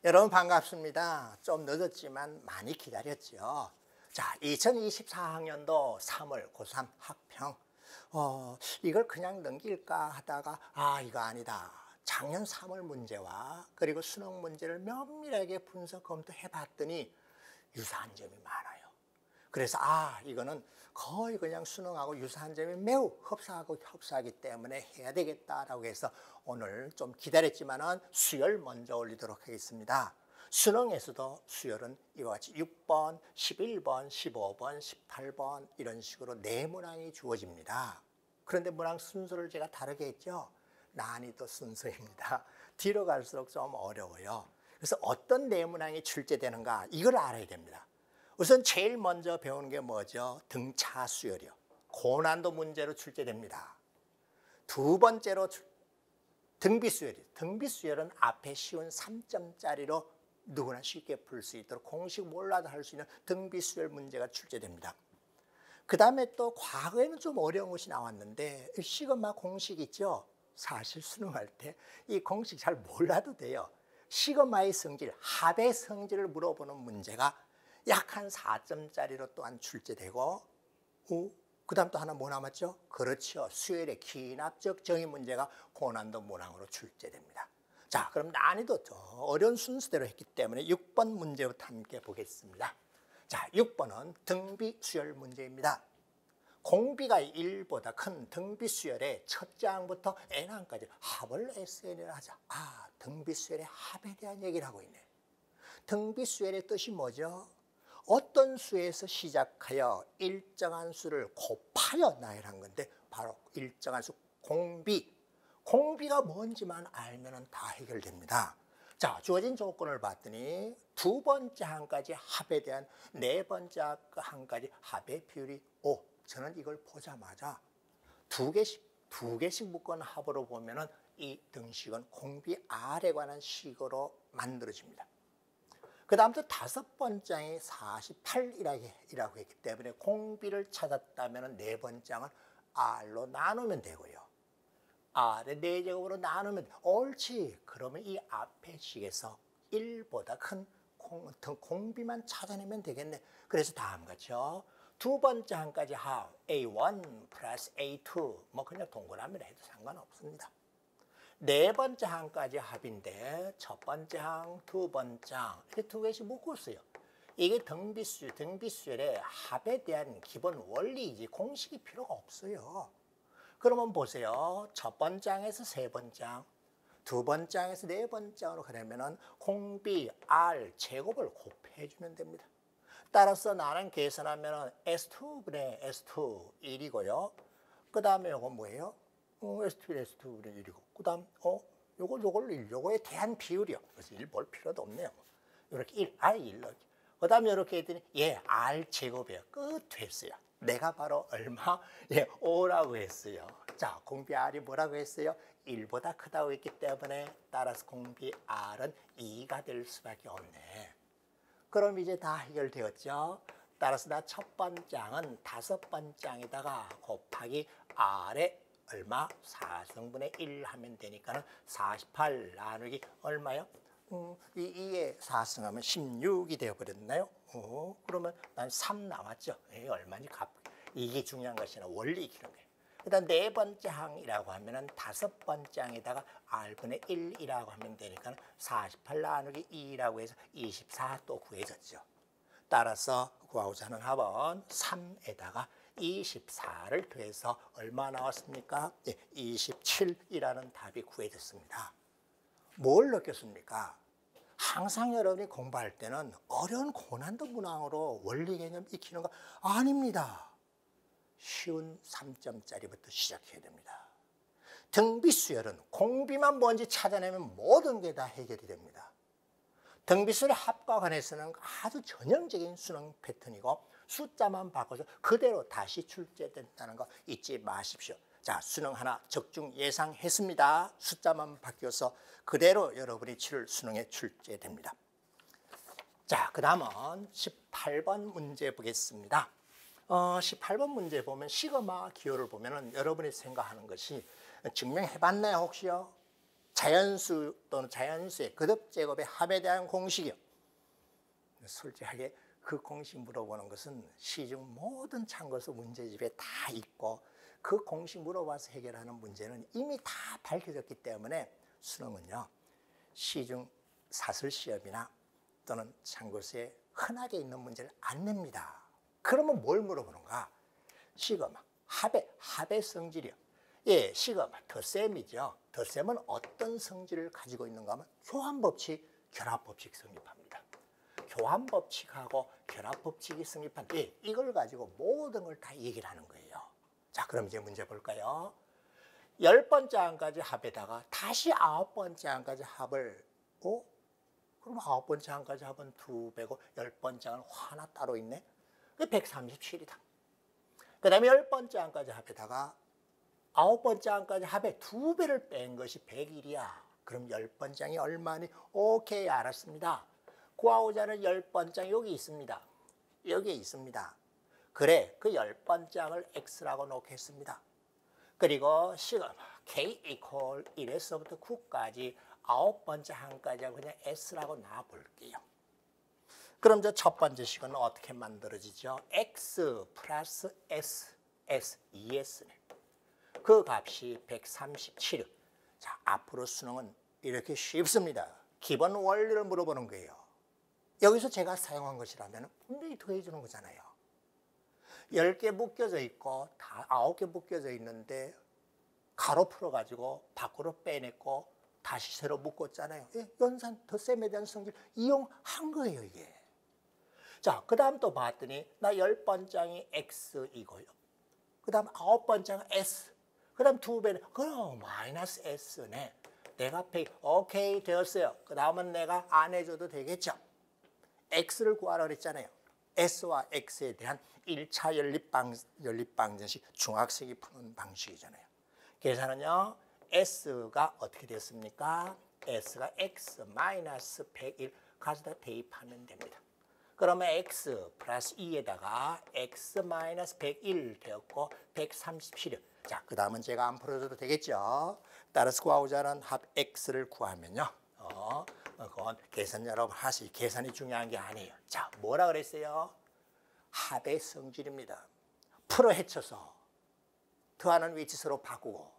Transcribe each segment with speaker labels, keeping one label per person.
Speaker 1: 여러분 반갑습니다. 좀 늦었지만 많이 기다렸죠. 자, 2024학년도 3월 고3 학평. 이걸 그냥 넘길까 하다가 이거 아니다. 작년 3월 문제와 그리고 수능 문제를 면밀하게 분석 검토해 봤더니 유사한 점이 많아요. 그래서 이거는 거의 그냥 수능하고 유사한 점이 매우 흡사하기 때문에 해야 되겠다라고 해서 오늘 좀 기다렸지만은 수열 먼저 올리도록 하겠습니다. 수능에서도 수열은 이와 같이 6번, 11번, 15번, 18번 이런 식으로 네 문항이 주어집니다. 그런데 문항 순서를 제가 다르게 했죠. 난이도 순서입니다. 뒤로 갈수록 좀 어려워요. 그래서 어떤 네 문항이 출제되는가 이걸 알아야 됩니다. 우선 제일 먼저 배우는 게 뭐죠? 등차 수열이요. 고난도 문제로 출제됩니다. 두 번째로 등비 수열이요. 등비 수열은 앞에 쉬운 3점짜리로 누구나 쉽게 풀 수 있도록 공식 몰라도 할 수 있는 등비 수열 문제가 출제됩니다. 그 다음에 또 과거에는 좀 어려운 것이 나왔는데 시그마 공식 있죠? 사실 수능할 때 이 공식 잘 몰라도 돼요. 시그마의 성질, 합의 성질을 물어보는 문제가 약 한 4점짜리로 또한 출제되고 그 다음 또 하나 뭐 남았죠? 그렇죠. 수열의 기납적 정의 문제가 고난도 문항으로 출제됩니다. 자, 그럼 난이도 더 어려운 순서대로 했기 때문에 6번 문제부터 함께 보겠습니다. 자, 6번은 등비 수열 문제입니다. 공비가 1보다 큰 등비 수열의 첫 장부터 n항까지 합을 SN을 하자. 등비 수열의 합에 대한 얘기를 하고 있네. 등비 수열의 뜻이 뭐죠? 어떤 수에서 시작하여 일정한 수를 곱하여 나열한 건데 바로 일정한 수 공비. 공비가 뭔지만 알면 다 해결됩니다. 자, 주어진 조건을 봤더니 두 번째 항까지 합에 대한 네 번째 항까지 합의 비율이 5. 저는 이걸 보자마자 두 개씩 묶은 합으로 보면은 이 등식은 공비 R에 관한 식으로 만들어집니다. 그 다음부터 다섯 번장이 48이라고 했기 때문에 공비를 찾았다면 네 번장은 R로 나누면 되고요. R의 4제곱으로 나누면 옳지. 그러면 이 앞에 식에서 1보다 큰 공비만 찾아내면 되겠네. 그래서 다음같이요. 두 번째 항까지 합 A1 플러스 A2 뭐 그냥 동그라미로 해도 상관없습니다. 네 번째 항까지 합인데 첫 번째 항, 두 번째 항 이렇게 두 개씩 묶었어요. 이게 등비수열의 합에 대한 기본 원리이지 공식이 필요가 없어요. 그러면 보세요. 첫 번째 항에서 세 번째 항, 두 번째 항에서 네 번째 항으로 가려면 공비 R 제곱을 곱해주면 됩니다. 따라서 나는 계산하면 S2분의 S2 1이고요. 그 다음에 이건 뭐예요? S2분의 S2분의 1이고 그 다음 요거에 대한 비율이요. 그래서 1 볼 필요도 없네요. 이렇게 1, R1 넣기. 그 다음에 이렇게 했더니 R 제곱이에요. 끝 됐어요. 내가 바로 얼마? 5라고 했어요. 자, 공비 R이 뭐라고 했어요? 1보다 크다고 했기 때문에 따라서 공비 R은 2가 될 수밖에 없네. 그럼 이제 다 해결되었죠. 따라서 나 첫 번째 항은 다섯 번째 항에다가 곱하기 R에 얼마? 4승분의 1 하면 되니까는 48 나누기 얼마요? 2에 4승하면 16이 되어버렸나요? 그러면 난 3 나왔죠. 얼마니 이게 중요한 것이나 원리 익히는 거예요. 일단 네 번째 항이라고 하면은 다섯 번째 항에다가 R분의 1이라고 하면 되니까 48 나누기 2라고 해서 24 또 구해졌죠. 따라서 구하고자 하는 합은 3에다가 24를 더해서 얼마 나왔습니까? 27이라는 답이 구해졌습니다. 뭘 느꼈습니까? 항상 여러분이 공부할 때는 어려운 고난도 문항으로 원리 개념 익히는 거 아닙니다. 쉬운 3점짜리부터 시작해야 됩니다. 등비수열은 공비만 뭔지 찾아내면 모든 게 다 해결이 됩니다. 등비수열의 합과 관해서는 아주 전형적인 수능 패턴이고 숫자만 바꿔서 그대로 다시 출제된다는 거 잊지 마십시오. 자, 수능 하나 적중 예상했습니다. 숫자만 바뀌어서 그대로 여러분이 치를 수능에 출제됩니다. 자, 그 다음은 18번 문제 보겠습니다. 18번 문제 보면 시그마 기호를 보면 여러분이 생각하는 것이 증명해봤나요 혹시요? 자연수 또는 자연수의 거듭제곱의 합에 대한 공식이요. 솔직하게 그 공식 물어보는 것은 시중 모든 참고서 문제집에 다 있고 그 공식 물어봐서 해결하는 문제는 이미 다 밝혀졌기 때문에 수능은요. 시중 사설시험이나 또는 참고서에 흔하게 있는 문제를 안 냅니다. 그러면 뭘 물어보는가? 시그마, 합의 성질이요. 예, 시그마, 덧셈이죠. 덧셈은 어떤 성질을 가지고 있는가 하면 교환법칙, 결합법칙 성립합니다. 교환법칙하고 결합법칙이 성립한, 예, 이걸 가지고 모든 걸 다 얘기를 하는 거예요. 자, 그럼 이제 문제 볼까요? 10번째 항까지 합에다가 다시 9번째 항까지 합을, 그럼 9번째 항까지 합은 2배고 10번째 항은 하나 따로 있네? 그게 137이다. 그 다음에 10번째 항까지 합에다가 9번째 항까지 합에 2배를 뺀 것이 101이야. 그럼 10번째 항이 얼마니? 오케이, 알았습니다. 구하고자 하는 10번째 항이 여기 있습니다. 여기에 있습니다. 그래, 그 10번째 항을 x라고 놓겠습니다. 그리고 시그마 k 이퀄 1에서부터 9까지 9번째 항까지 하고 그냥 s라고 놔볼게요. 그럼 저 첫 번째 식은 어떻게 만들어지죠? x 플러스 s, 2s네. 그 값이 137. 자, 앞으로 수능은 이렇게 쉽습니다. 기본 원리를 물어보는 거예요. 여기서 제가 사용한 것이라면 분명히 더해 주는 거잖아요. 10개 묶여져 있고 다 9개 묶여져 있는데 가로 풀어가지고 밖으로 빼냈고 다시 새로 묶었잖아요. 예, 연산 덧셈에 대한 성질 이용한 거예요, 이게. 자, 그 다음 또 봤더니 나 10번째 항이 x이고요. 그 다음 9번째 항은 s. 그 다음 2배는 그럼 마이너스 s네. 내가 오케이 되었어요. 그 다음은 내가 안 해줘도 되겠죠. x를 구하라 그랬잖아요. s와 x에 대한 1차 연립방정식 중학생이 푸는 방식이잖아요. 계산은요. s가 어떻게 됐습니까? s가 x 마이너스 101 가져다 대입하면 됩니다. 그러면 x 플러스 2에다가 x 마이너스 101 되었고 137이요. 자, 그 다음은 제가 안 풀어줘도 되겠죠. 따라서 구하고자 하는 합 x를 구하면요. 그건 계산 여러분 하시. 계산이 중요한 게 아니에요. 자, 뭐라 그랬어요? 합의 성질입니다. 풀어 헤쳐서 더하는 위치 서로 바꾸고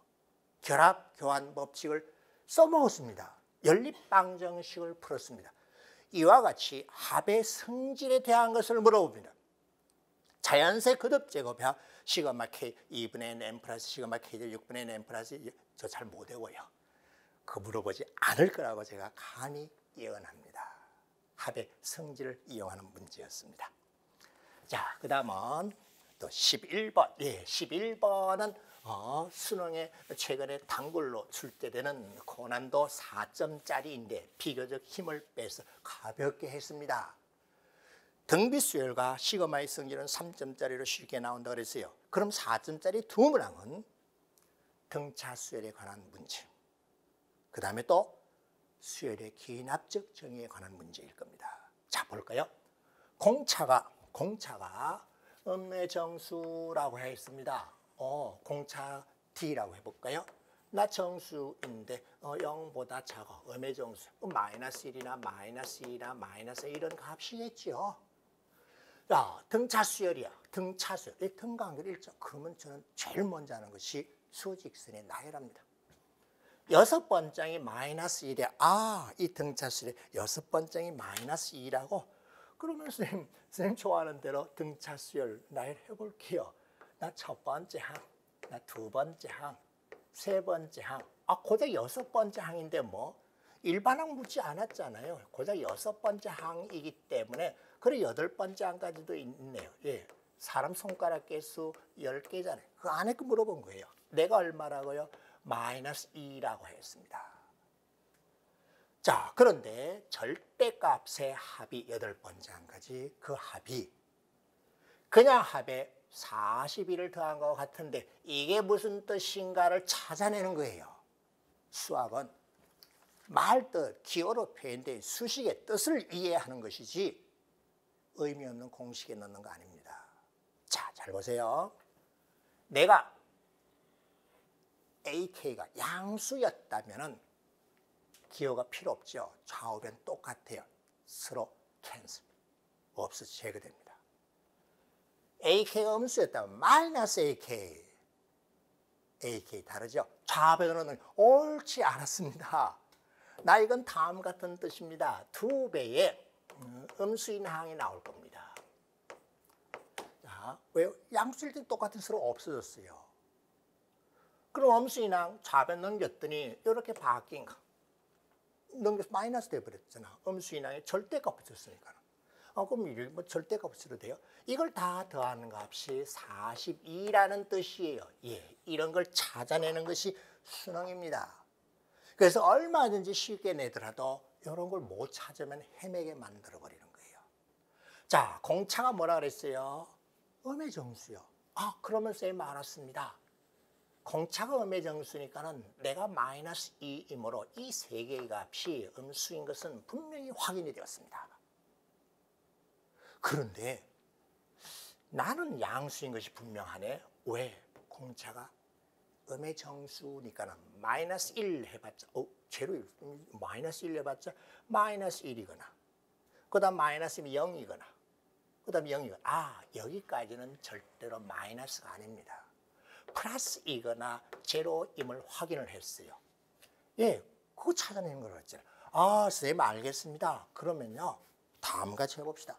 Speaker 1: 결합 교환 법칙을 써먹었습니다. 연립방정식을 풀었습니다. 이와 같이 합의 성질에 대한 것을 물어봅니다. 자연세 거듭제곱이야 시그마 k 2분의 n 플러스 시그마 k 6분의 n 플러스 저 잘 못 외워요. 그 물어보지 않을 거라고 제가 감히 예언합니다. 합의 성질을 이용하는 문제였습니다. 자, 그 다음은 또 11번. 예, 11번은 수능에 최근에 단글로 출제되는 고난도 4점짜리인데 비교적 힘을 빼서 가볍게 했습니다. 등비수열과 시그마의 성질은 3점짜리로 쉽게 나온다고 그랬어요. 그럼 4점짜리 두 문항은 등차수열에 관한 문제. 그 다음에 또 수열의 기납적 정의에 관한 문제일 겁니다. 자, 볼까요? 공차가 음의 정수라고 했습니다. 공차 D라고 해볼까요? 나 정수인데 0보다 작아. 음의 정수. 마이너스 1이나 마이너스 2나 마이너스 이런 값이겠죠. 자, 등차수열이야. 등차수열. 이 등간결 일정. 그러면 저는 제일 먼저 하는 것이 수직선의 나열합니다. 6번장이 마이너스 1이야. 이 등차수열의 6번장이 마이너스 2라고? 그러면 선생님 좋아하는 대로 등차수열 나열해 볼게요. 나 첫 번째 항, 나 두 번째 항, 세 번째 항. 고작 6번째 항인데 뭐 일반항 묻지 않았잖아요. 고작 6번째 항이기 때문에 그래 8번째 항까지도 있네요. 예. 사람 손가락 개수 10개잖아요. 그 안에 거 물어본 거예요. 내가 얼마라고요? 마이너스 2라고 했습니다. 자, 그런데 절대값의 합이 8번째 항까지 그 합이 그냥 합에 41을 더한 것 같은데 이게 무슨 뜻인가를 찾아내는 거예요. 수학은 말뜻, 기호로 표현된 수식의 뜻을 이해하는 것이지 의미 없는 공식에 넣는 거 아닙니다. 자, 잘 보세요. 내가 AK가 양수였다면 기호가 필요 없죠. 좌우변 똑같아요. 서로 캔슬. 없어서 제거됩니다. AK가 음수였다면 마이너스 AK. AK 다르죠? 좌변으로는 옳지 않았습니다. 나 이건 다음 같은 뜻입니다. 2배의 음수인 항이 나올 겁니다. 자, 왜요? 양수일 때 똑같은 수로 없어졌어요. 그럼 음수인 항 좌변 넘겼더니 이렇게 바뀐 거. 넘겨서 마이너스 돼버렸잖아. 음수인 항에 절대값 붙였으니까. 그럼 이게 뭐 절대값 붙여도 돼요? 이걸 다 더하는 값이 42라는 뜻이에요. 예, 이런 걸 찾아내는 것이 수능입니다. 그래서 얼마든지 쉽게 내더라도 이런 걸 못 찾으면 헤매게 만들어버리는 거예요. 자, 공차가 뭐라 그랬어요? 음의 정수요. 그러면 쌤 알았습니다. 공차가 음의 정수니까는 내가 마이너스 2이므로 이 세 개의 값이 음수인 것은 분명히 확인이 되었습니다. 그런데 나는 양수인 것이 분명하네. 왜? 공차가 음의 정수니까는 마이너스 1 해봤자 제로 마이너스 1 해봤자 마이너스 1이거나 그 다음 마이너스 0이거나 그 다음 0이거나 여기까지는 절대로 마이너스가 아닙니다. 플러스이거나 제로임을 확인을 했어요. 예, 그거 찾아내는 걸 했잖아요. 선생님 알겠습니다. 그러면요 다음과 같이 해봅시다.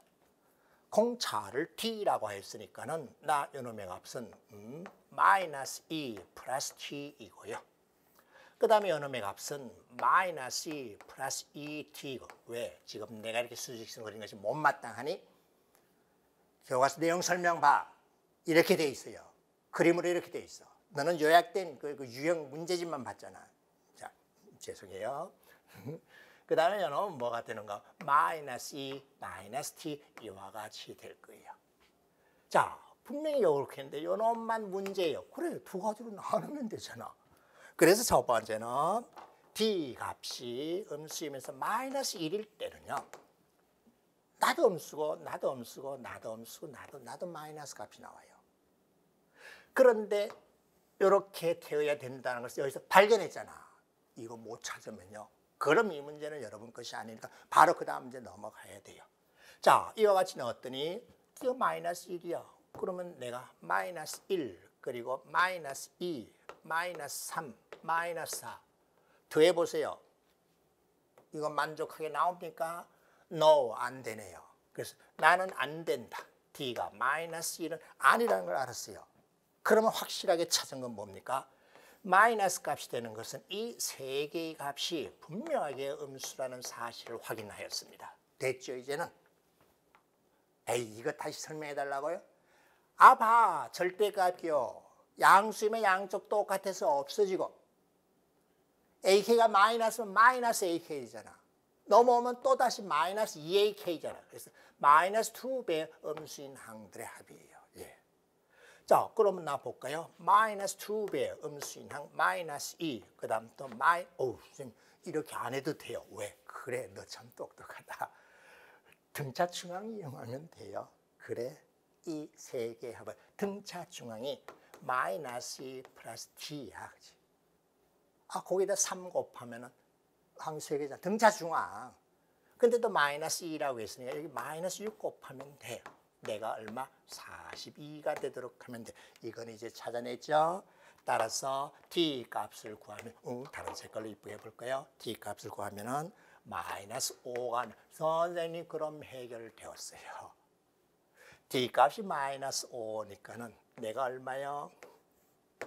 Speaker 1: 공차를 D라고 했으니까는 나 요놈의 값은 마이너스 2 플러스 T이고요. 그 다음에 요놈의 값은 마이너스 2 플러스 2T고. 왜? 지금 내가 이렇게 수직선 그린 것이 못마땅하니? 교과서 내용 설명 봐. 이렇게 돼 있어요. 그림으로 이렇게 돼 있어. 너는 요약된 그 유형 문제집만 봤잖아. 자, 죄송해요. 그 다음에 요놈은 뭐가 되는가? 마이너스 2, 마이너스 T 이와 같이 될 거예요. 자, 분명히 이렇게 했는데 요놈만 문제예요. 그래, 두 가지로 나누면 되잖아. 그래서 첫 번째는 D 값이 음수이면서 마이너스 1일 때는요. 나도 음수고 나도 음수고 나도 음수고 나도 마이너스 값이 나와요. 그런데 이렇게 되어야 된다는 것을 여기서 발견했잖아. 이거 못 찾으면요. 그럼 이 문제는 여러분 것이 아니니까 바로 그 다음 문제 넘어가야 돼요. 자, 이와 같이 넣었더니 이거 마이너스 1이야. 그러면 내가 마이너스 1 그리고 마이너스 2, 마이너스 3, 마이너스 4 더해보세요. 이거 만족하게 나옵니까? No, 안 되네요. 그래서 나는 안 된다. D가 마이너스 1은 아니라는 걸 알았어요. 그러면 확실하게 찾은 건 뭡니까? 마이너스 값이 되는 것은 이 세 개의 값이 분명하게 음수라는 사실을 확인하였습니다. 됐죠, 이제는? 이거 다시 설명해 달라고요? 봐, 절대값이요. 양수이면 양쪽 똑같아서 없어지고 AK가 마이너스면 마이너스 AK잖아. 넘어오면 또다시 마이너스 2AK잖아. 그래서 마이너스 2배 음수인 항들의 합이에요. 예. 자, 그러면 나 볼까요? 마이너스 2배 음수인 항 마이너스 2. 그 다음 또 선생님 이렇게 안 해도 돼요. 왜? 그래, 너 참 똑똑하다. 등차 중앙 이용하면 돼요. 그래, 이 세 개의 합을 등차 중앙이 마이너스 2 플러스 T야. 그치? 거기다 3 곱하면은 항 세 개잖아. 등차 중앙. 근데 또 마이너스 2라고 했으니까 여기 마이너스 6 곱하면 돼요. 내가 얼마? 42가 되도록 하면 돼. 이건 이제 찾아냈죠? 따라서 D 값을 구하면 다른 색깔로 이쁘게 해볼까요? D 값을 구하면은 마이너스 5가 선생님 그럼 해결되었어요. D 값이 마이너스 5니까는 내가 얼마요?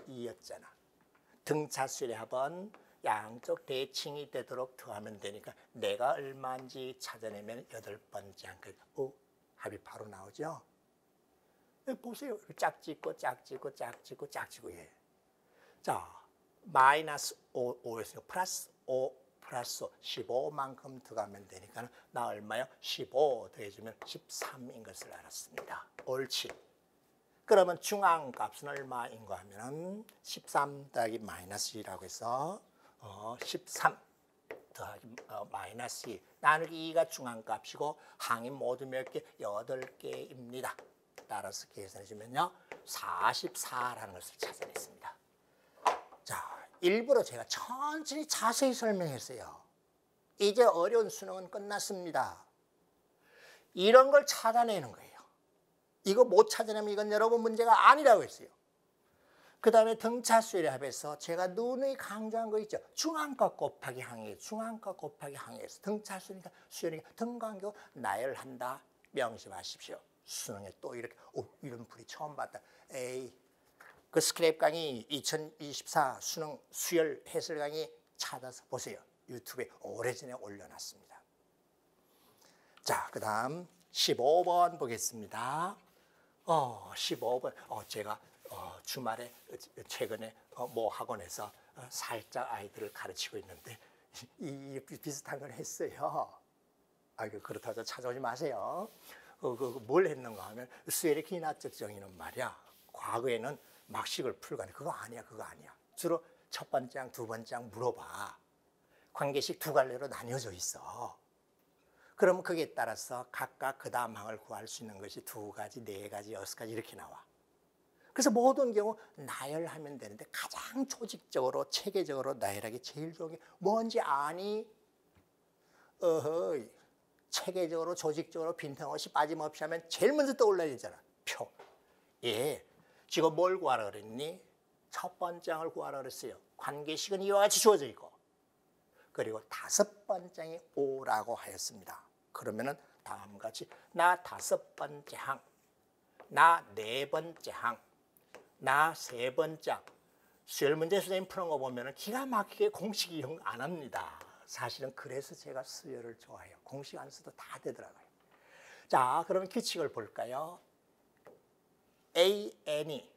Speaker 1: 2였잖아. 등차수의 합은 양쪽 대칭이 되도록 더하면 되니까 내가 얼마인지 찾아내면 8번째 한 거. 합이 바로 나오죠. 보세요. 짝짓고 짝짓고 짝짓고 짝짓고. 예. 자, 마이너스 5에서 플러스 5 플러스 15만큼 더가면 되니까 나 얼마요? 15 더해주면 13인 것을 알았습니다. 옳지. 그러면 중앙값은 얼마인 거 하면 13 더하기 마이너스 2라고 해서 13 더하기 마이너스 2 나누기 2가 중앙값이고 항이 모두 몇 개? 8개입니다. 따라서 계산해주면요 44라는 것을 찾아냈습니다. 자, 일부러 제가 천천히 자세히 설명했어요. 이제 어려운 수능은 끝났습니다. 이런 걸 찾아내는 거예요. 이거 못 찾아내면 이건 여러분 문제가 아니라고 했어요. 그 다음에 등차 수열의 합에서 제가 누누이 강조한 거 있죠. 중앙값 곱하기 항해, 중앙값 곱하기 항해에서 등차 수열이니까 등간교 나열한다. 명심하십시오. 수능에 또 이렇게 이런 풀이 처음 봤다. 에이, 그 스크랩 강의 2024 수능 수열 해설 강의 찾아서 보세요. 유튜브에 오래전에 올려놨습니다. 자, 그 다음 15번 보겠습니다. 15번. 제가 주말에 최근에 모 학원에서 살짝 아이들을 가르치고 있는데 이 비슷한 걸 했어요. 그렇다고 찾아오지 마세요. 뭘 했는가 하면 수열의 기나적 정의는 말이야. 과거에는 막식을 풀고 하는 그거 아니야. 주로 첫 번째 장, 두 번째 장 물어봐. 관계식 두 갈래로 나뉘어져 있어. 그러면 거기에 따라서 각각 그 다음 항을 구할 수 있는 것이 두 가지, 네 가지, 여섯 가지 이렇게 나와. 그래서 모든 경우 나열하면 되는데 가장 조직적으로 체계적으로 나열하기 제일 좋은 게 뭔지 아니? 체계적으로 조직적으로 빈틈없이 빠짐없이 하면 제일 먼저 떠올라야 되잖아. 표. 예. 지금 뭘 구하라 그랬니? 첫 번째 항을 구하라 그랬어요. 관계식은 이와 같이 주어져 있고 그리고 다섯 번째 장이 오라고 하였습니다. 그러면은 다음과 같이 나 다섯 번째 항, 나 네 번째 항, 나 세 번째 항. 수열 문제 선생님 푸는 거 보면은 기가 막히게 공식 이용 안 합니다. 사실은 그래서 제가 수열을 좋아해요. 공식 안 써도 다 되더라고요. 자, 그러면 규칙을 볼까요? AN이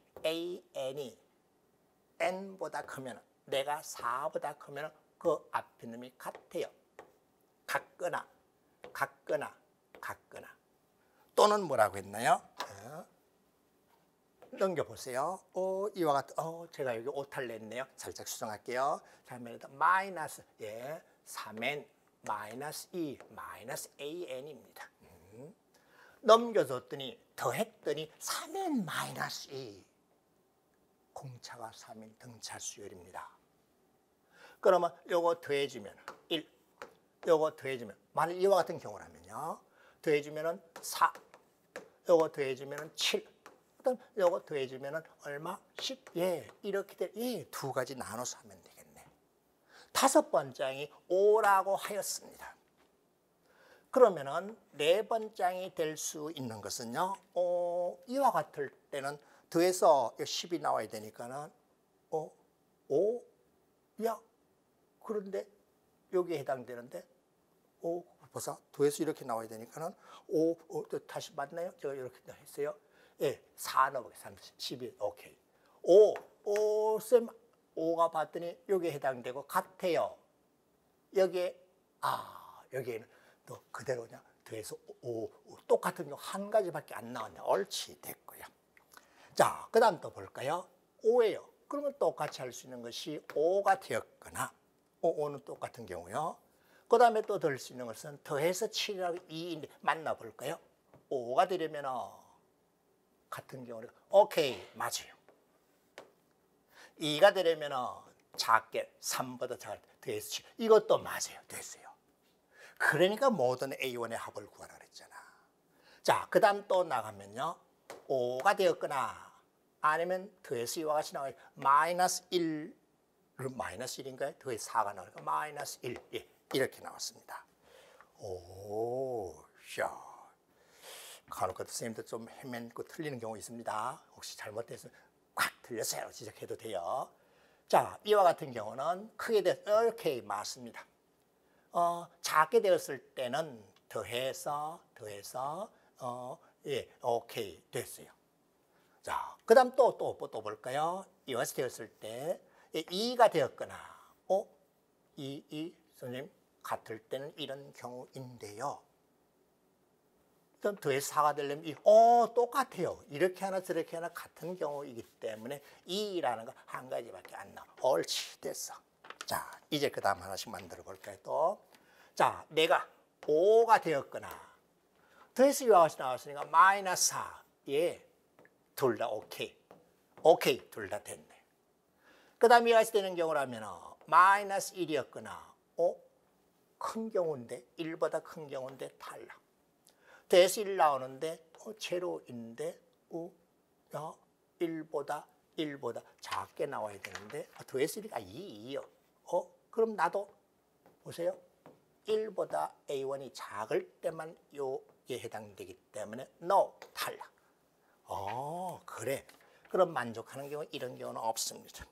Speaker 1: N보다 크면 내가 4보다 크면 그 앞에 놈이 같아요. 같거나 또는 뭐라고 했나요? 넘겨보세요. 이와 같은 제가 여기 오타를 냈네요. 살짝 수정할게요. 다음에 마이너스 3n 마이너스 2 마이너스 an입니다. 넘겨줬더니 더했더니 3n 마이너스 2 공차가 3인 등차 수열입니다. 그러면 요거 더해주면 1, 요거 더해주면 만약 이와 같은 경우라면요. 더해주면은 4, 요거 더해주면은 7, 그다음 요거 더해주면은 얼마? 10. 이렇게 두 가지 나눠서 하면 되겠네. 다섯 번째 장이 5라고 하였습니다. 그러면은 네 번째 장이 될 수 있는 것은요. 이와 같을 때는 더해서 10이 나와야 되니까는 5, 그런데 여기에 해당되는데 보자. 더해서 이렇게 나와야 되니까는 5, 다시 맞나요? 제가 이렇게 했어요. 4 넣어보겠습니다. 11, 오케이. 5, 5가 봤더니 여기에 해당되고 같아요. 여기에, 여기에는 또 그대로냐. 더해서 5, 똑같은 경우 한 가지밖에 안 나왔네. 옳지, 됐고요. 자, 그 다음 또 볼까요? 5예요. 그러면 똑같이 할 수 있는 것이 5가 되었거나, 5는 똑같은 경우요. 그 다음에 또 될 수 있는 것은 더해서 7이라고 2인데 만나볼까요? 5가 되려면 같은 경우는 오케이, 맞아요. 2가 되려면 작게 3보다 작을 때 더해서 7. 이것도 맞아요. 됐어요. 그러니까 모든 A1의 합을 구하라 그랬잖아. 자, 그 다음 또 나가면요. 5가 되었거나 아니면 더해서 이와 같이 나와요. 마이너스 1, 마이너스 1인가요? 더해서 4가 나오니까 마이너스 1. 이렇게 나왔습니다. 간혹 선생님도 좀 헤맨고 틀리는 경우 있습니다. 혹시 잘못됐으면 꽉 틀렸어요. 지적해도 돼요. 자, 이와 같은 경우는 크게 되어 오케이, 맞습니다. 작게 되었을 때는 더해서 오케이, 됐어요. 자, 그 다음 또 볼까요? 이와 같이 되었을 때 2가 되었거나 2 선생님 같을 때는 이런 경우인데요. 그럼 더해서 4가 되려면 똑같아요. 이렇게 하나 저렇게 하나 같은 경우이기 때문에 2라는 거 한 가지밖에 안 나와. 옳지, 됐어. 자, 이제 그 다음 하나씩 만들어 볼까요? 또. 자, 내가 5가 되었거나 더해서 이와 같이 나왔으니까 마이너스 4. 둘 다 오케이. 둘 다 됐네. 그 다음에 이와 같이 되는 경우라면 마이너스 1이었거나 큰 경우인데 1보다 큰 경우인데 탈락. 더해서 1 나오는데 제로인데 야 1보다 작게 나와야 되는데 더해서 1이 2요. 그럼 나도 보세요. 1보다 A1이 작을 때만 요게 해당되기 때문에 no 탈락. 그래. 그럼 만족하는 경우 이런 경우는 없습니다.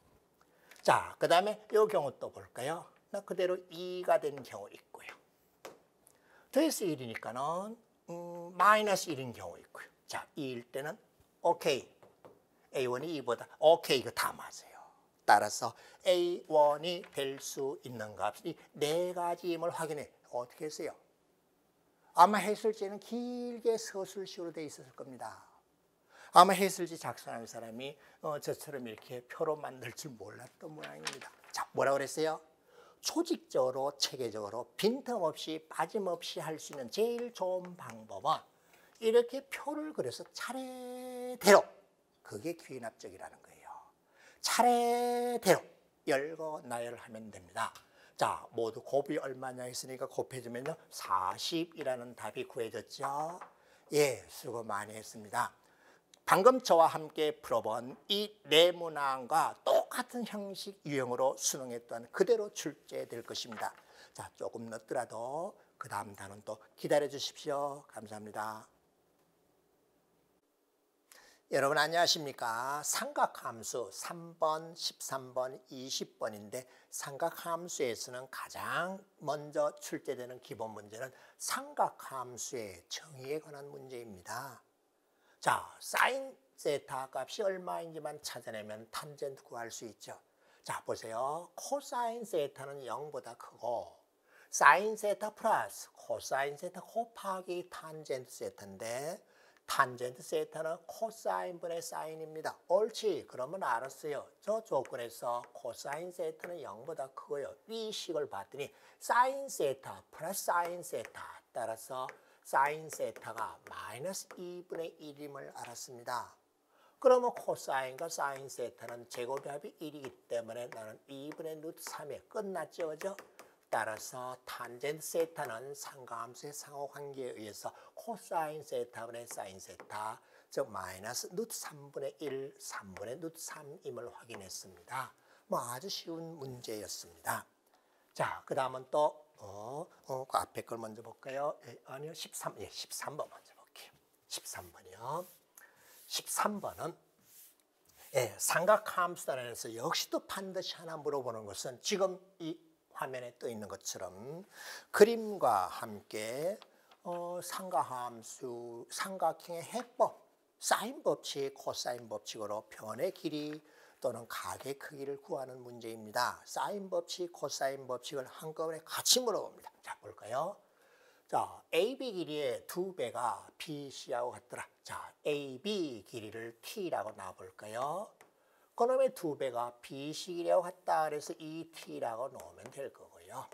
Speaker 1: 자, 그 다음에 이 경우 또 볼까요? 나 그대로 2가 된 경우 있고요. 더해서 1이니까는 마이너스 1인 경우 있고요. 자, 2일 때는 오케이. A1이 2보다 오케이 이거 다 맞아요. 따라서 A1이 될 수 있는 값이 4가지임을 확인해. 어떻게 했어요? 아마 해설지에는 길게 서술식으로 돼 있었을 겁니다. 아마 해설지 작성하는 사람이 저처럼 이렇게 표로 만들 줄 몰랐던 모양입니다. 자, 뭐라고 그랬어요? 조직적으로, 체계적으로 빈틈없이 빠짐없이 할 수 있는 제일 좋은 방법은 이렇게 표를 그려서 차례대로, 그게 귀납적이라는 거예요. 차례대로 열거 나열하면 됩니다. 자, 모두 곱이 얼마냐 했으니까 곱해주면요 40이라는 답이 구해졌죠. 예, 수고 많이 했습니다. 방금 저와 함께 풀어본 이 네모난과 똑같은 형식 유형으로 수능에 또한 그대로 출제될 것입니다. 자, 조금 늦더라도 그 다음 단원 또 기다려 주십시오. 감사합니다. 여러분 안녕하십니까? 삼각함수 3번, 13번, 20번인데 삼각함수에서는 가장 먼저 출제되는 기본 문제는 삼각함수의 정의에 관한 문제입니다. 자, 사인 세타 값이 얼마인지만 찾아내면 탄젠트 구할 수 있죠. 자, 보세요. 코사인 세타는 0보다 크고 사인 세타 플러스 코사인 세타 곱하기 탄젠트 세타인데 탄젠트 세타는 코사인분의 사인입니다. 옳지. 그러면 알았어요. 저 조건에서 코사인 세타는 0보다 크고요. 이 식을 봤더니 사인 세타 플러스 사인 세타 따라서 사인 세타가 마이너스 2분의 1임을 알았습니다. 그러면 코사인과 사인 세타는 제곱합이 1이기 때문에 나는 2분의 루트 3에 끝났죠. 그죠? 따라서 탄젠트 세타는 상가함수의 상호관계에 의해서 코사인 세타분의 사인 세타, 즉 마이너스 루트 3분의 1, 3분의 루트 3임을 확인했습니다. 뭐 아주 쉬운 문제였습니다. 자, 그 다음은 또 그 앞에 걸 먼저 볼까요? 아니요, 13번 먼저 볼게요. 13번이요. 13번은 삼각함수단에서 역시 또 반드시 하나 물어보는 것은 지금 이 화면에 떠 있는 것처럼 그림과 함께 삼각함수, 삼각형의 해법, 사인 법칙, 코사인 법칙으로 변의 길이 또는 각의 크기를 구하는 문제입니다. 사인 법칙, 코사인 법칙을 한꺼번에 같이 물어봅니다. 자, 볼까요? 자, AB 길이의 2배가 BC하고 같더라. 자, AB 길이를 T라고 놔볼까요? 그놈의 2배가 BC 길이하고 같다. 그래서 이 T라고 놓으면 될 거고요.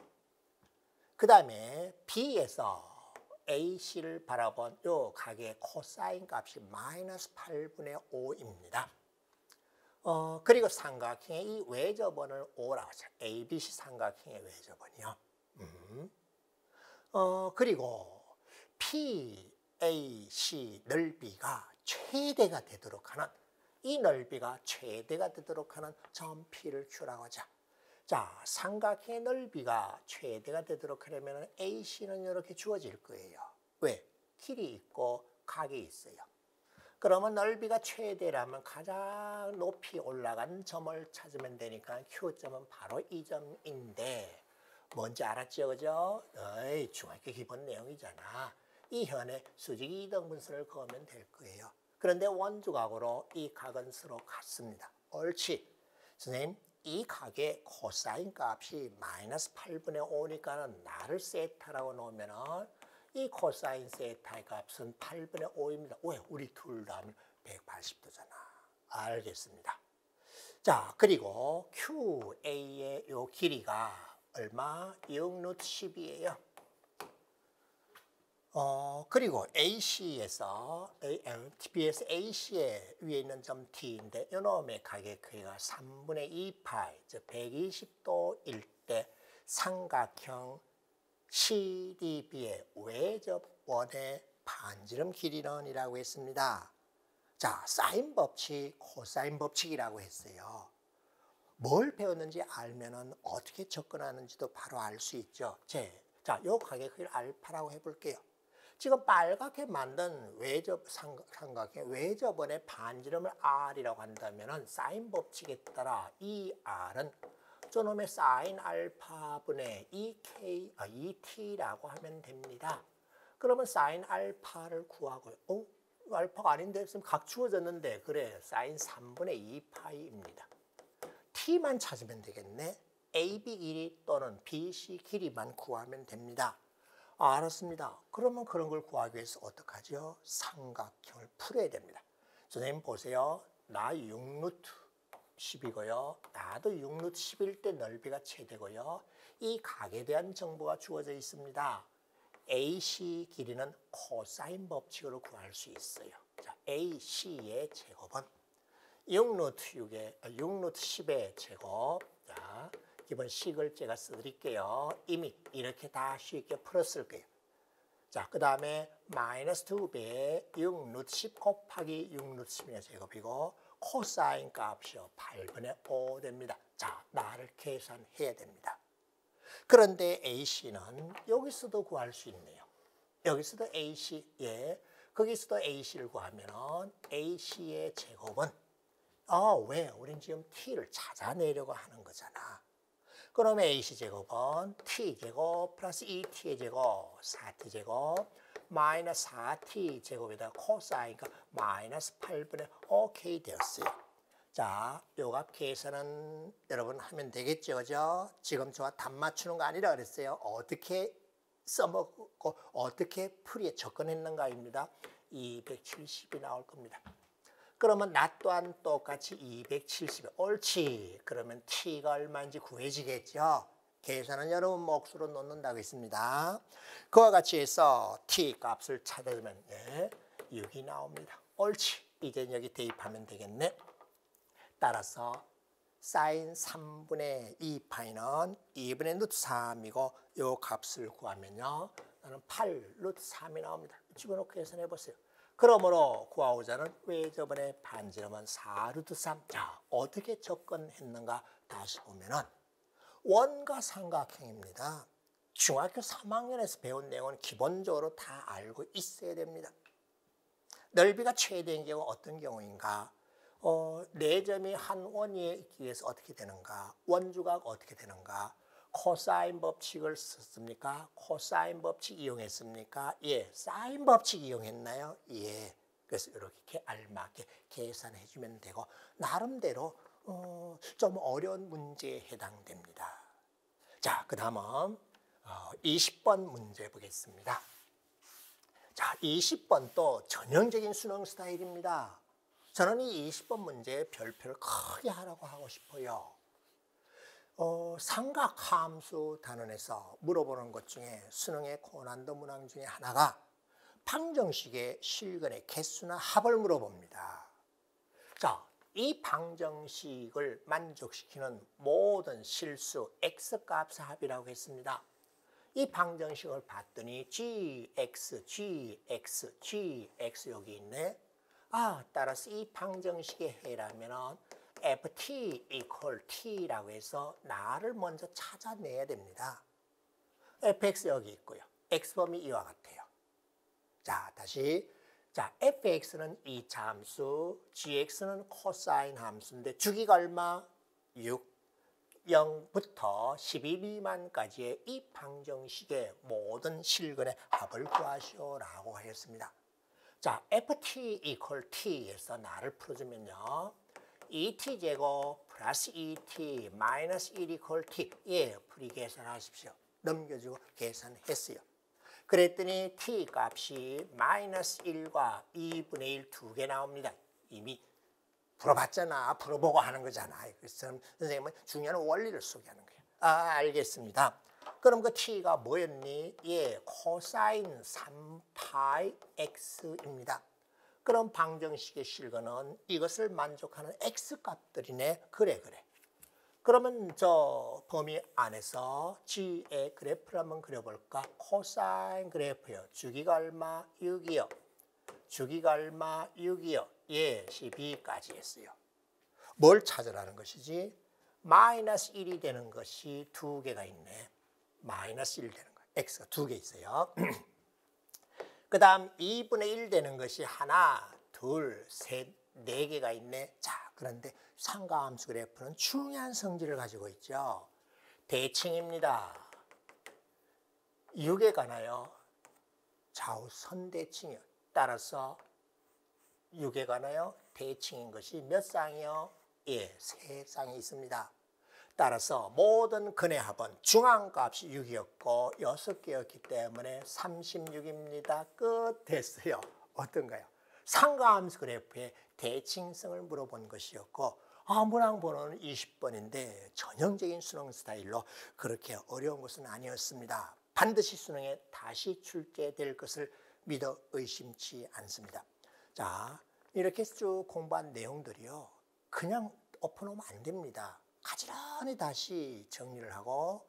Speaker 1: 그 다음에 B에서 AC를 바라본 요 각의 코사인 값이 마이너스 8분의 5입니다. 그리고 삼각형의 이 외접원을 O라고 하죠. ABC 삼각형의 외접원이요. 그리고 PAC 넓이가 최대가 되도록 하는 이 넓이가 최대가 되도록 하는 점 P를 Q라고 하죠. 자, 삼각형의 넓이가 최대가 되도록 하려면 AC는 이렇게 주어질 거예요. 왜? 길이 있고 각이 있어요. 그러면 넓이가 최대라면 가장 높이 올라간 점을 찾으면 되니까 Q점은 바로 이 점인데 뭔지 알았죠? 그죠? 중학교 기본 내용이잖아. 이 현에 수직이 이등분선을 그으면 될 거예요. 그런데 원주각으로 이 각은 서로 같습니다. 옳지. 선생님, 이 각의 코사인 값이 마이너스 8분의 5니까는 나를 세타라고 놓으면은 이 코사인 세타의 값은 8분의 5입니다. 왜? 우리 둘 다 180도잖아. 알겠습니다. 자, 그리고 QA의 요 길이가 얼마? 6루트 10이에요. 그리고 AC에서 B에서 AC의 위에 있는 점 T인데 이놈의 각의 크기가 3분의 2파이, 즉 120도일 때 삼각형 CDB의 외접원의 반지름 길이는 이라고 했습니다. 자, 사인 법칙, 코사인 법칙이라고 했어요. 뭘 배웠는지 알면은 어떻게 접근하는지도 바로 알 수 있죠. 자, 요 가격을 알파라고 해볼게요. 지금 빨갛게 만든 삼각형 외접원의 반지름을 R이라고 한다면은 사인 법칙에 따라 이 R은 저놈의 사인 알파분의 2T라고 하면 됩니다. 그러면 사인 알파를 구하고요. 알파가 아닌데 지금 각주어졌는데 그래 사인 3분의 2파이입니다. T만 찾으면 되겠네. AB 길이 또는 BC 길이만 구하면 됩니다. 알았습니다. 그러면 그런 걸 구하기 위해서 어떡하죠? 삼각형을 풀어야 됩니다. 선생님 보세요. 나 6루트 10이고요. 나도 6루트 10일 때 넓이가 최대고요. 이 각에 대한 정보가 주어져 있습니다. AC 길이는 코사인 법칙으로 구할 수 있어요. 자, AC의 제곱은 6루트 10의 제곱. 자, 기본 식을 제가 써드릴게요. 이미 이렇게 다 쉽게 풀었을 거예요. 자, 그 다음에 마이너스 2배의 6루트 10 곱하기 6루트 10의 제곱이고 코사인 값이요 8분의 5 됩니다. 자, 나를 계산해야 됩니다. 그런데 AC는 여기서도 구할 수 있네요. 여기서도 AC, 거기서도 AC를 구하면 AC의 제곱은 왜? 우린 지금 T를 찾아내려고 하는 거잖아. 그러면 AC제곱은 T제곱 플러스 2T의 제곱, 4T제곱, 마이너스 4T제곱에다가 코사인과 마이너스 8분의 5K 되었어요. 자, 요 값 계산은 여러분 하면 되겠죠, 그죠? 지금 저와 답 맞추는 거 아니라 그랬어요. 어떻게 써먹고 어떻게 풀이에 접근했는가입니다. 270이 나올 겁니다. 그러면 나 또한 똑같이 270. 옳지. 그러면 T가 얼마인지 구해지겠죠. 계산은 여러분 몫으로 놓는다고 했습니다. 그와 같이 해서 T 값을 찾아주면 6이 나옵니다. 옳지. 이제 여기 대입하면 되겠네. 따라서 사인 3분의 2파이는 2분의 루트 3이고 이 값을 구하면요. 나는 8 루트 3이 나옵니다. 집어넣고 계산해 보세요. 그러므로 구하고자는 외접원의 반지름은 4 루트 3. 자, 어떻게 접근했는가 다시 보면은 원가 삼각형입니다. 중학교 3학년에서 배운 내용은 기본적으로 다 알고 있어야 됩니다. 넓이가 최대인 경우 어떤 경우인가? 4점이 한 원위에 있기 위해서 어떻게 되는가? 원주각 어떻게 되는가? 코사인 법칙을 썼습니까? 코사인 법칙 이용했습니까? 예. 사인 법칙 이용했나요? 예. 그래서 이렇게 알맞게 계산해 주면 되고 나름대로 좀 어려운 문제에 해당됩니다. 자, 그 다음은 20번 문제 보겠습니다. 자, 20번 또 전형적인 수능 스타일입니다. 저는 이 20번 문제에 별표를 크게 하라고 하고 싶어요. 삼각함수 단원에서 물어보는 것 중에 수능의 고난도 문항 중에 하나가 방정식의 실근의 개수나 합을 물어봅니다. 자, 이 방정식을 만족시키는 모든 실수 x값의 합이라고 했습니다. 이 방정식을 봤더니 gx, gx, gx 여기 있네. 따라서 이 방정식의 해라면은 ft equal t라고 해서 나를 먼저 찾아내야 됩니다. fx 여기 있고요. x범위 이와 같아요. 자, 다시. 자, fx는 2차 함수, gx는 코사인 함수인데 주기가 얼마? 6. 0부터 12 미만까지의 이 방정식의 모든 실근의 합을 구하시오라고 하였습니다. 자, ft equal t에서 나를 풀어주면요. 2t제곱 플러스 2t 마이너스 1 equal t. 예, 풀이 계산하십시오. 넘겨주고 계산했어요. 그랬더니 t 값이 마이너스 1과 2분의 1 두 개 나옵니다. 이미 풀어봤잖아. 풀어보고 하는 거잖아. 그래서 선생님은 중요한 원리를 소개하는 거예요. 알겠습니다. 그럼 그 t가 뭐였니? 예, 코사인 3파이 x입니다. 그럼 방정식의 실근은 이것을 만족하는 x값들이네. 그래. 그러면 저 범위 안에서 G의 그래프를 한번 그려볼까? 코사인 그래프요. 주기가 얼마? 6이요. 주기가 얼마? 6이요. 예, 12까지 했어요. 뭘 찾으라는 것이지? 마이너스 1이 되는 것이 두 개가 있네. 마이너스 1 되는 거. x가 두 개 있어요. 그 다음 2분의 1 되는 것이 하나, 둘, 셋, 네 개가 있네. 자, 그런데 상가함수 그래프는 중요한 성질을 가지고 있죠. 대칭입니다. 6에 관하여 좌우 선대칭이요. 따라서 6에 관하여 대칭인 것이 몇 쌍이요? 예, 세 쌍이 있습니다. 따라서 모든 근의 합은 중앙값이 6이었고 6개였기 때문에 36입니다. 끝 됐어요. 어떤가요? 상가함수 그래프의 대칭성을 물어본 것이었고 문항 번호는 20번인데 전형적인 수능 스타일로 그렇게 어려운 것은 아니었습니다. 반드시 수능에 다시 출제될 것을 믿어 의심치 않습니다. 자, 이렇게 쭉 공부한 내용들이요. 그냥 엎어놓으면 안 됩니다. 가지런히 다시 정리를 하고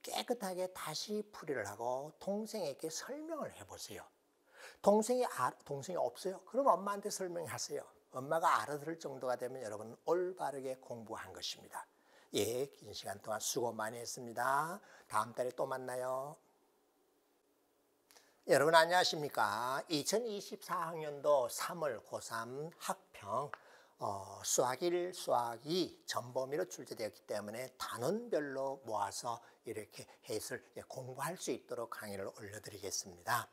Speaker 1: 깨끗하게 다시 풀이를 하고 동생에게 설명을 해보세요. 동생이 없어요? 그럼 엄마한테 설명하세요. 엄마가 알아들을 정도가 되면 여러분은 올바르게 공부한 것입니다. 예, 긴 시간 동안 수고 많이 했습니다. 다음 달에 또 만나요. 여러분 안녕하십니까? 2024학년도 3월 고3 학평 수학 1, 수학 2 전범위로 출제되었기 때문에 단원별로 모아서 이렇게 해설 공부할 수 있도록 강의를 올려드리겠습니다.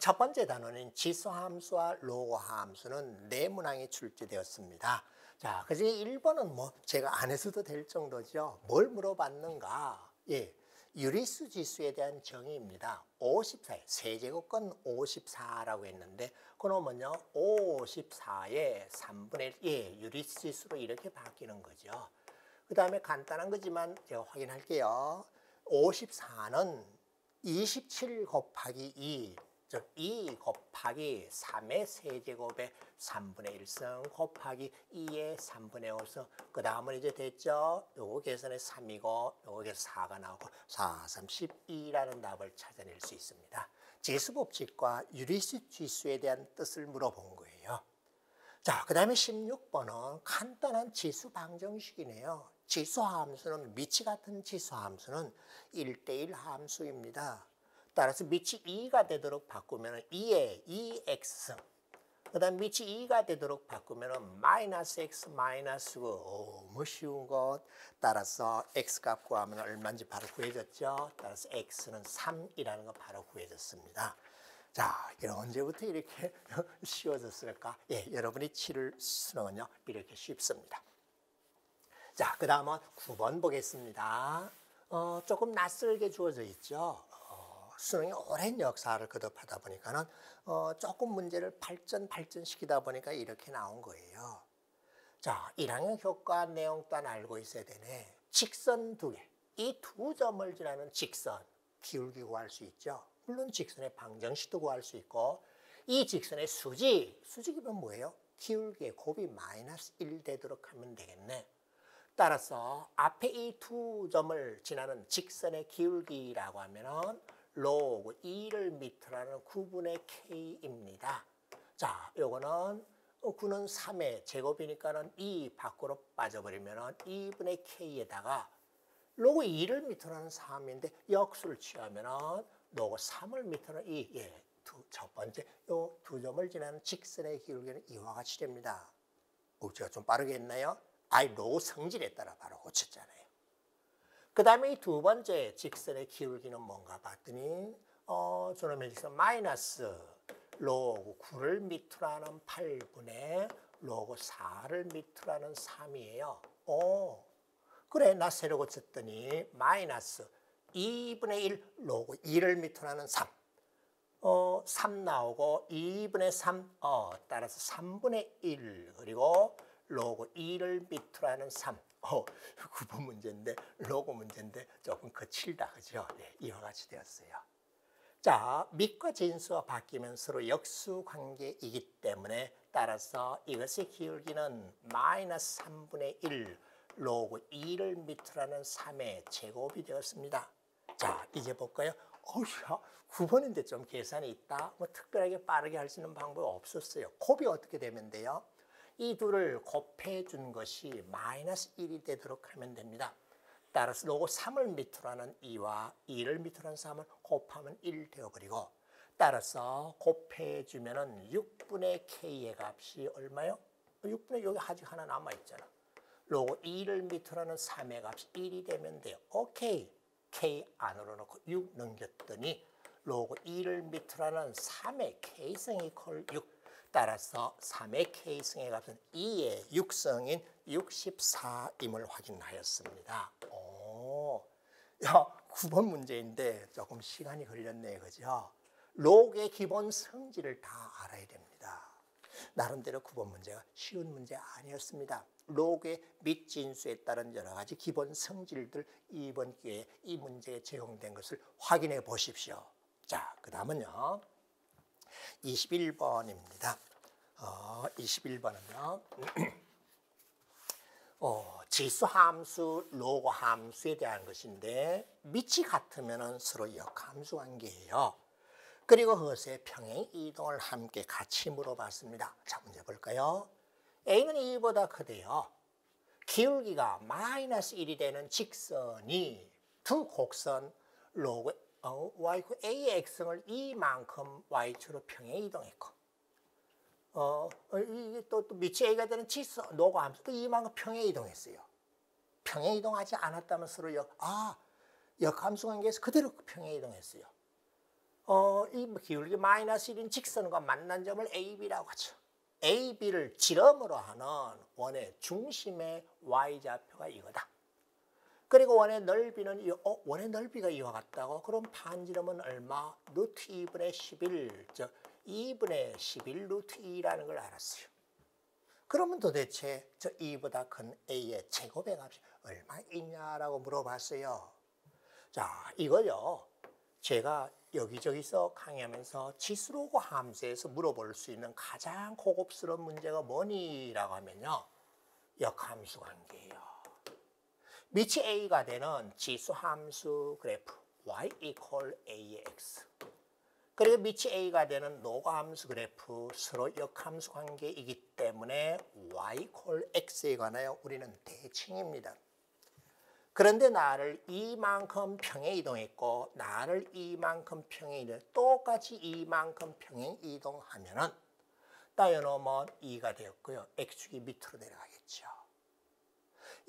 Speaker 1: 첫 번째 단원인 지수함수와 로그함수는 네 문항이 출제되었습니다. 자, 그중에 1번은 뭐 제가 안 했어도 될 정도죠. 뭘 물어봤는가? 예, 유리수 지수에 대한 정의입니다. 54에 세제곱건 54라고 했는데 그러면요 54의 3분의 1 예, 유리수 지수로 이렇게 바뀌는 거죠. 그 다음에 간단한 거지만 제가 확인할게요. 54는 27 곱하기 2 즉 2 곱하기 3의 세제곱의 3분의 1승 곱하기 2의 3분의 5승 그 다음은 이제 됐죠. 요거 계산에 3이고 요거 4가 나오고 4, 3, 12라는 답을 찾아낼 수 있습니다. 지수법칙과 유리수 지수에 대한 뜻을 물어본 거예요. 자, 그 다음에 16번은 간단한 지수 방정식이네요. 지수함수는 미치 같은 지수함수는 1대1 함수입니다. 따라서 밑이 2가 되도록 바꾸면 2에 2x 그 다음 밑이 2가 되도록 바꾸면 마이너스 x 마이너스 9 너무 쉬운 것. 따라서 x값 구하면 얼마인지 바로 구해졌죠. 따라서 x는 3이라는 거 바로 구해졌습니다. 자, 이게 언제부터 이렇게 쉬워졌을까? 예, 여러분이 치를 수능은요 이렇게 쉽습니다. 자, 그 다음은 9번 보겠습니다. 조금 낯설게 주어져 있죠. 수능이 오랜 역사를 거듭하다 보니까는 조금 문제를 발전시키다 보니까 이렇게 나온 거예요. 자, 1학년 효과 내용 또한 알고 있어야 되네. 직선 두 개. 이 두 점을 지나는 직선 기울기 구할 수 있죠. 물론 직선의 방정식도 구할 수 있고 이 직선의 수직이면 뭐예요? 기울기의 곱이 마이너스 1 되도록 하면 되겠네. 따라서 앞에 이 두 점을 지나는 직선의 기울기라고 하면은 로그 2를 밑으로는 9분의 k입니다. 자, 요거는 9는 3의 제곱이니까는 2 밖으로 빠져버리면 2분의 k에다가 로그 2를 밑으로는 3인데 역수를 취하면 로그 3을 밑으로는 2. 예, 첫 번째 요 두 점을 지나는 직선의 기울기는 이와 같이 됩니다. 제가 좀 빠르게 했나요? 로그 성질에 따라 바로 고쳤잖아요. 그 다음에 이 두 번째 직선의 기울기는 뭔가 봤더니 저놈의 직선 마이너스 로그 9를 밑으로 하는 8분의 로그 4를 밑으로 하는 3이에요. 그래, 나 새로 고쳤더니 마이너스 2분의 1 로그 2를 밑으로 하는 3. 3 나오고 2분의 3 따라서 3분의 1 그리고 로그 2를 밑으로 하는 3. 9번 문제인데 로그 문제인데 조금 거칠다, 그죠? 네, 이와 같이 되었어요. 자, 밑과 진수가 바뀌면 서로 역수 관계이기 때문에 따라서 이것의 기울기는 마이너스 3분의 1 로그 2를 밑으로 하는 3의 제곱이 되었습니다. 자, 이제 볼까요? 어휴, 9번인데 좀 계산이 있다. 뭐 특별하게 빠르게 할 수 있는 방법이 없었어요. 곱이 어떻게 되면 돼요? 이 둘을 곱해 준 것이 마이너스 1이 되도록 하면 됩니다. 따라서 로그 3을 밑으로 하는 2와 2를 밑으로 하는 3을 곱하면 1 되어버리고, 따라서 곱해 주면은 6분의 k의 값이 얼마요? 6분의 여기 아직 하나 남아있잖아. 로그 2를 밑으로 하는 3의 값이 1이 되면 돼요. 오케이. k 안으로 넣고 6 넘겼더니 로그 2를 밑으로 하는 3의 k승 이퀄 6. 따라서 3의 k승의 값은 2의 6승인 64임을 확인하였습니다. 오, 야, 9번 문제인데 조금 시간이 걸렸네요. 그죠? 로그의 기본 성질을 다 알아야 됩니다. 나름대로 9번 문제가 쉬운 문제 아니었습니다. 로그의 밑진수에 따른 여러 가지 기본 성질들 이번 기회에 이 문제에 제공된 것을 확인해 보십시오. 자, 그 다음은요. 21번입니다. 21번은요. 지수 함수, 로그 함수에 대한 것인데 밑이 같으면 서로 역함수 관계예요. 그리고 그것의 평행 이동을 함께 같이 물어봤습니다. 자, 문제 볼까요? A는 2보다 크대요. 기울기가 마이너스 1이 되는 직선이 두 곡선 로그 y a의 x승을 이만큼 y축으로 평행 이동했고, 이게 또 밑이 a가 되는 직선 로그 함수도 이만큼 평행 이동했어요. 평행 이동하지 않았다면 서로 역함수 관계에서 그대로 평행 이동했어요. 이 기울기 마이너스 1인 직선과 만난 점을 AB라고 하죠. AB를 지름으로 하는 원의 중심의 Y좌표가 이거다. 그리고 원의 넓이는 원의 넓이가 이와 같다고? 그럼 반지름은 얼마? 루트 2분의 11, 즉 2분의 11 루트 2라는 걸 알았어요. 그러면 도대체 저 2보다 큰 A의 제곱의 값이 얼마 있냐라고 물어봤어요. 자, 이거요. 제가 여기저기서 강의하면서 지수로그 함수에서 물어볼 수 있는 가장 고급스러운 문제가 뭐니라고 하면요. 역함수 관계예요. 밑이 a가 되는 지수 함수 그래프 y equal a의 x. 그리고 밑이 a가 되는 로그 함수 그래프 서로 역함수 관계이기 때문에 y equal x에 관하여 우리는 대칭입니다. 그런데 나를 이만큼 평행 이동했고 나를 이만큼 평행 이동 똑같이 이만큼 평행 이동하면은 따여놓으면 2가 되었고요. x축이 밑으로 내려가겠죠.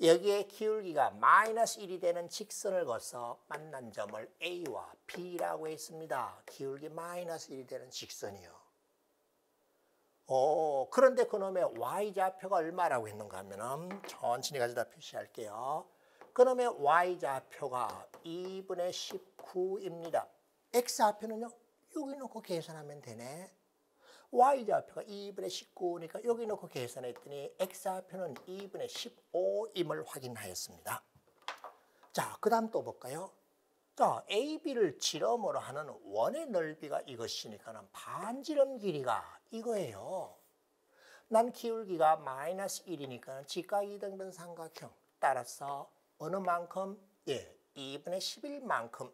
Speaker 1: 여기에 기울기가 마이너스 1이 되는 직선을 거쳐 만난 점을 A와 B라고 했습니다. 기울기 마이너스 1이 되는 직선이요. 그런데 그놈의 Y좌표가 얼마라고 했는가 하면 천천히 가져다 표시할게요. 그놈의 Y좌표가 2분의 19입니다. X좌표는요. 여기 놓고 계산하면 되네. Y좌표가 2분의 19니까 여기 놓고 계산했더니 X좌표는 2분의 15임을 확인하였습니다. 자, 그 다음 또 볼까요? 자, AB를 지름으로 하는 원의 넓이가 이것이니까 반지름 길이가 이거예요. 난 기울기가 마이너스 1이니까 직각 이등변 삼각형. 따라서 어느 만큼? 2분의 11만큼,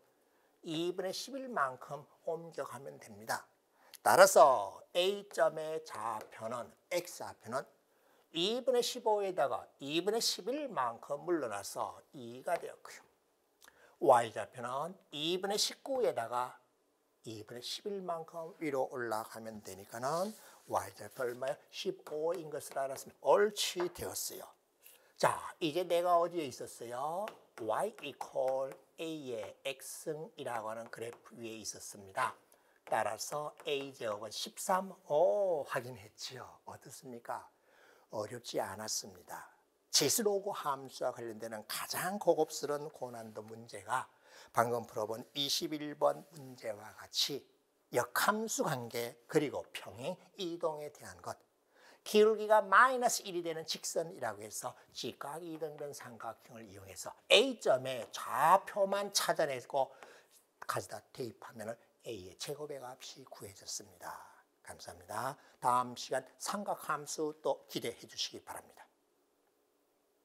Speaker 1: 2분의 11만큼 옮겨가면 됩니다. 따라서 A점의 좌표는 X좌표는 2분의 15에다가 2분의 11만큼 물러나서 2가 되었고요. Y좌표는 2분의 19에다가 2분의 11만큼 위로 올라가면 되니까는 Y좌표 얼마요? 15인 것을 알았습니다. 옳지 되었어요. 자, 이제 내가 어디에 있었어요? Y equal A의 X승이라고 하는 그래프 위에 있었습니다. 따라서 A제곱은 13, 확인했지요. 어떻습니까? 어렵지 않았습니다. 지수로그 함수와 관련되는 가장 고급스러운 고난도 문제가 방금 풀어본 21번 문제와 같이 역함수 관계 그리고 평행 이동에 대한 것, 기울기가 마이너스 1이 되는 직선이라고 해서 직각 이등변 삼각형을 이용해서 A점의 좌표만 찾아내고 가져다 대입하면 A의 제곱의 값이 구해졌습니다. 감사합니다. 다음 시간 삼각함수 또 기대해 주시기 바랍니다.